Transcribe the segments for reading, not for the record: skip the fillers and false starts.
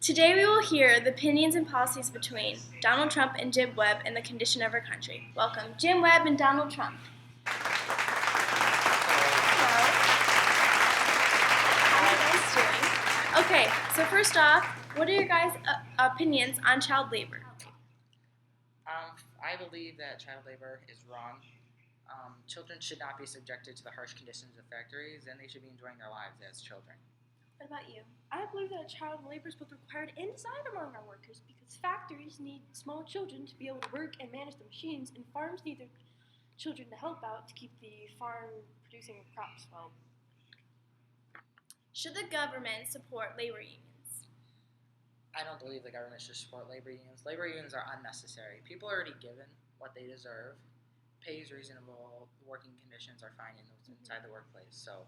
Today we will hear the opinions and policies between Donald Trump and Jim Webb and the condition of our country. Welcome, Jim Webb and Donald Trump. Hello. How are you guys doing? Okay, so first off, what are your guys' opinions on child labor? I believe that child labor is wrong. Children should not be subjected to the harsh conditions of factories, and they should be enjoying their lives as children. What about you? I believe that child labor is both required and desired among our workers because factories need small children to be able to work and manage the machines, and farms need their children to help out to keep the farm producing crops well. Should the government support labor unions? I don't believe the government should support labor unions. Labor unions are unnecessary. People are already given what they deserve. Pay is reasonable. The working conditions are fine inside the workplace. So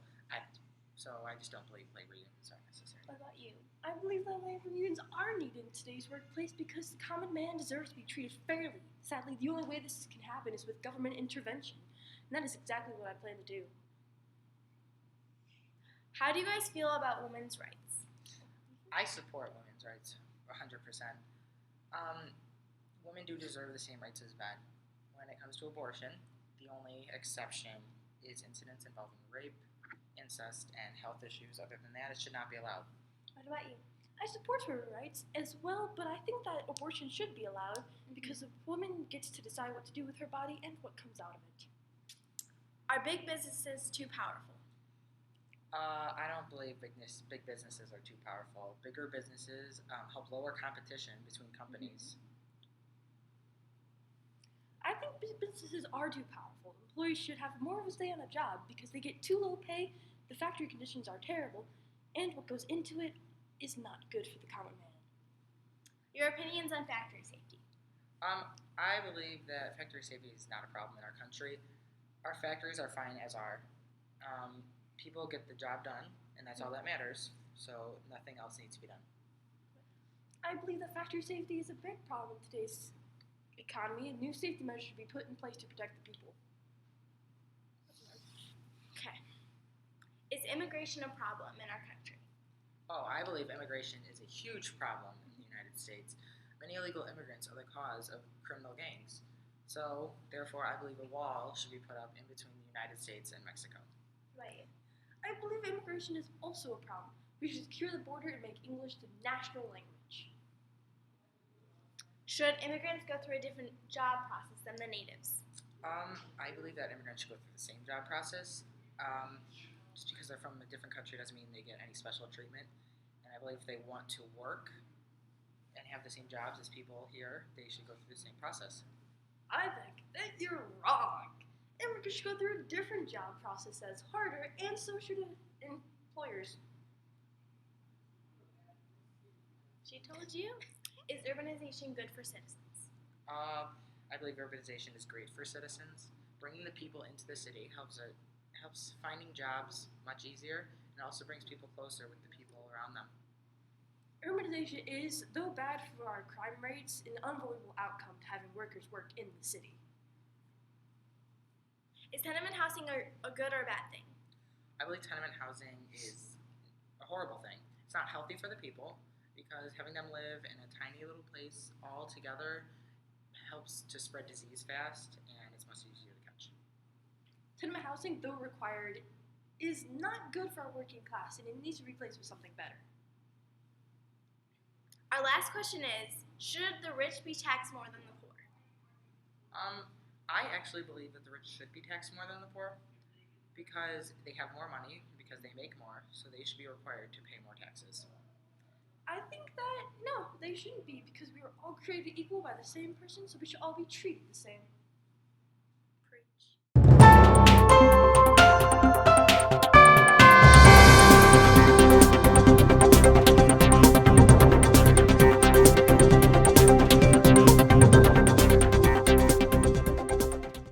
I just don't believe labor unions are necessary. What about you? I believe that labor unions are needed in today's workplace because the common man deserves to be treated fairly. Sadly, the only way this can happen is with government intervention, and that is exactly what I plan to do. How do you guys feel about women's rights? I support women's rights 100%. Women do deserve the same rights as men. When it comes to abortion, the only exception is incidents involving rape, incest, and health issues. Other than that, it should not be allowed. What about you? I support women's rights as well, but I think that abortion should be allowed because a woman gets to decide what to do with her body and what comes out of it. Are big businesses too powerful? I don't believe big businesses are too powerful. Bigger businesses help lower competition between companies. I think businesses are too powerful. Employees should have more of a say on a job because they get too low pay, the factory conditions are terrible, and what goes into it is not good for the common man. Your opinions on factory safety? I believe that factory safety is not a problem in our country. Our factories are fine as are. People get the job done, and that's all that matters, so nothing else needs to be done. I believe that factory safety is a big problem in today's economy, and new safety measures should be put in place to protect the people. Okay. Is immigration a problem in our country? Oh, I believe immigration is a huge problem in the United States. Many illegal immigrants are the cause of criminal gangs. So, therefore, I believe a wall should be put up in between the United States and Mexico. Right. I believe immigration is also a problem. We should secure the border and make English the national language. Should immigrants go through a different job process than the natives? I believe that immigrants should go through the same job process. Just because they're from a different country doesn't mean they get any special treatment. And I believe if they want to work and have the same jobs as people here, they should go through the same process. I think that you're wrong. Immigrants should go through a different job process that's harder, and so should employers. She told you. Is urbanization good for citizens? I believe urbanization is great for citizens. Bringing the people into the city helps finding jobs much easier, and also brings people closer with the people around them. Urbanization is, though bad for our crime rates, an unbelievable outcome to having workers work in the city. Is tenement housing a good or a bad thing? I believe tenement housing is a horrible thing. It's not healthy for the people because having them live in a tiny little place all together helps to spread disease fast, and it's much easier to catch. Tenement housing, though required, is not good for our working class, and it needs to be replaced with something better. Our last question is, should the rich be taxed more than the poor? I actually believe that the rich should be taxed more than the poor because they have more money, because they make more, so they should be required to pay more taxes. I think that, no, they shouldn't be because we were all created equal by the same person, so we should all be treated the same.